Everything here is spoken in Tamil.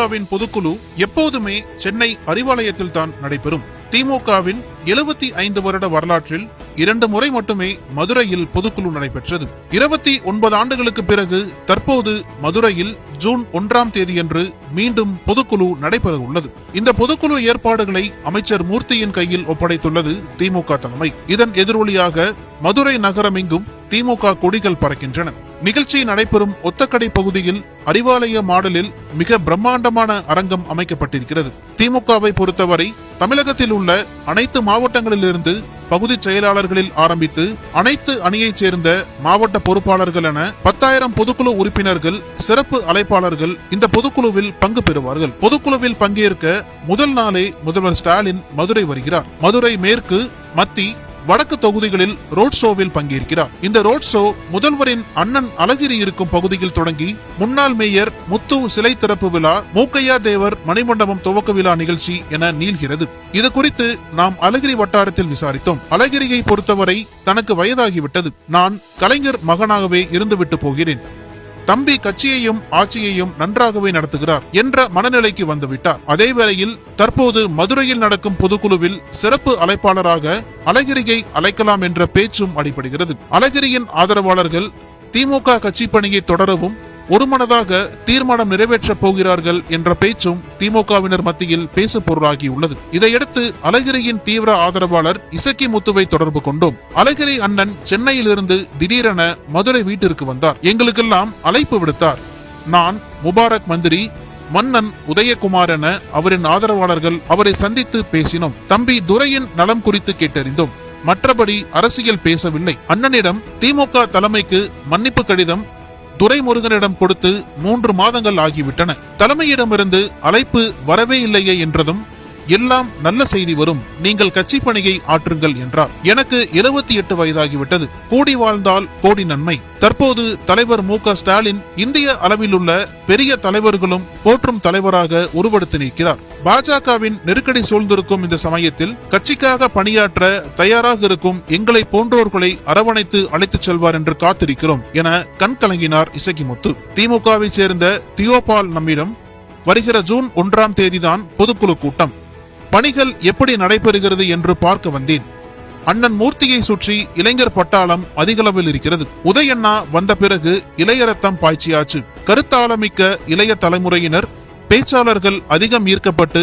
திமுகவின் பொதுக்குழு எப்போதுமே சென்னை அறிவாலயத்தில் தான் நடைபெறும். திமுகவின் 75 வருட வரலாற்றில் 2 முறை மட்டுமே மதுரையில் பொதுக்குழு நடைபெற்றது. 29 ஆண்டுகளுக்கு பிறகு தற்போது மதுரையில் ஜூன் 1ஆம் தேதியன்று மீண்டும் பொதுக்குழு நடைபெற உள்ளது. இந்த பொதுக்குழு ஏற்பாடுகளை அமைச்சர் மூர்த்தியின் கையில் ஒப்படைத்துள்ளது திமுக தலைமை. இதன் எதிரொலியாக மதுரை நகரமெங்கும் திமுக கொடிகள் பறக்கின்றன. நிகழ்ச்சி நடைபெறும் ஒத்தக்கடை பகுதியில் அறிவாலய மாடலில் மிக பிரம்மாண்டமான அரங்கம் அமைக்கப்பட்டிருக்கிறது. திமுகவை பொறுத்தவரை தமிழகத்தில் உள்ள அனைத்து மாவட்டங்களிலிருந்து பகுதி செயலாளர்களில் ஆரம்பித்து அனைத்து அணியைச் சேர்ந்த மாவட்ட பொறுப்பாளர்கள் என 10,000 பொதுக்குழு உறுப்பினர்கள், சிறப்பு அழைப்பாளர்கள் இந்த பொதுக்குழுவில் பங்கு பெறுவார்கள். பொதுக்குழுவில் பங்கேற்க முதல் நாளே முதல்வர் ஸ்டாலின் மதுரை வருகிறார். மதுரை மேற்கு, மத்தி, வடக்கு தொகுதிகளில் ரோட் ஷோவில் பங்கேற்கிறார். இந்த ரோட் ஷோ முதல்வரின் அண்ணன் அழகிரி இருக்கும் பகுதியில் தொடங்கி முன்னாள் மேயர் முத்து சிலை திறப்பு விழா, மூக்கையா தேவர் மணிமண்டபம் துவக்க விழா நிகழ்ச்சி என நீள்கிறது. இது குறித்து நாம் அழகிரி வட்டாரத்தில் விசாரித்தோம். அழகிரியை பொறுத்தவரை தனக்கு வயதாகிவிட்டது, நான் கலைஞர் மகனாகவே இருந்துவிட்டு போகிறேன், தம்பி கட்சியையும் ஆட்சியையும் நன்றாகவே நடத்துகிறார் என்ற மனநிலைக்கு வந்துவிட்டார். அதேவேளையில் தற்போது மதுரையில் நடக்கும் பொதுக்குழுவில் சிறப்பு அழைப்பாளராக அழகிரியை அழைக்கலாம் என்ற பேச்சும் அடிபடுகிறது. அழகிரியின் ஆதரவாளர்கள் திமுக கட்சி பணியை தொடரவும் ஒருமனதாக தீர்மானம் நிறைவேற்றப் போகிறார்கள் என்ற பேச்சும் திமுகவினர் மத்தியில் பேசு பொருளாகியுள்ளது. இதையடுத்து அழகிரியின் தீவிர ஆதரவாளர் இசக்கி முத்துவை தொடர்பு கொண்டோம். அழகிரி அண்ணன் சென்னையிலிருந்து திடீரென மதுரை வீட்டிற்கு வந்தார். எங்களுக்கெல்லாம் அழைப்பு விடுத்தார். நான், முபாரக் மந்திரி, மன்னன் உதயகுமார் என அவரின் ஆதரவாளர்கள் அவரை சந்தித்து பேசினோம். தம்பி துரையின் நலம் குறித்து கேட்டறிந்தோம். மற்றபடி அரசியல் பேசவில்லை. அண்ணனிடம் திமுக தலைமைக்கு மன்னிப்பு கடிதம் துரைமுருகனிடம் கொடுத்து 3 மாதங்கள் ஆகிவிட்டன. தலைமையிடமிருந்து அழைப்பு வரவே இல்லையே என்றதும், எல்லாம் நல்ல செய்தி வரும், நீங்கள் கட்சி பணியை ஆற்றுங்கள் என்றார். எனக்கு 78 வயதாகிவிட்டது. கூடி வாழ்ந்தால் கோடி நன்மை. தற்போது தலைவர் மு.க. ஸ்டாலின் இந்திய அளவில் உள்ள பெரிய தலைவர்களும் போற்றும் தலைவராக உருவெடுத்து நிற்கிறார். பாஜகவின் நெருக்கடி சூழ்ந்திருக்கும் இந்த சமயத்தில் கட்சிக்காக பணியாற்ற தயாராக இருக்கும் எங்களை போன்றோர்களை அரவணைத்து அழைத்துச் செல்வார் என்று காத்திருக்கிறோம் என கண் கலங்கினார் இசக்கிமுத்து. திமுகவை சேர்ந்த தியோபால் நம்மிடம், வருகிற ஜூன் 1ஆம் தேதிதான் பொதுக்குழு கூட்டம், பணிகள் எப்படி நடைபெறுகிறது என்று பார்க்க வந்தேன். அண்ணன் மூர்த்தியை சுற்றி இளைஞர் பட்டாளம் அதிகளவில் இருக்கிறது. உதயண்ணா வந்த பிறகு இளைய ரத்தம் பாய்ச்சியாச்சு. கருத்தாளமிக்க இளைய தலைமுறையினர், பேச்சாளர்கள் அதிகம் ஈர்க்கப்பட்டு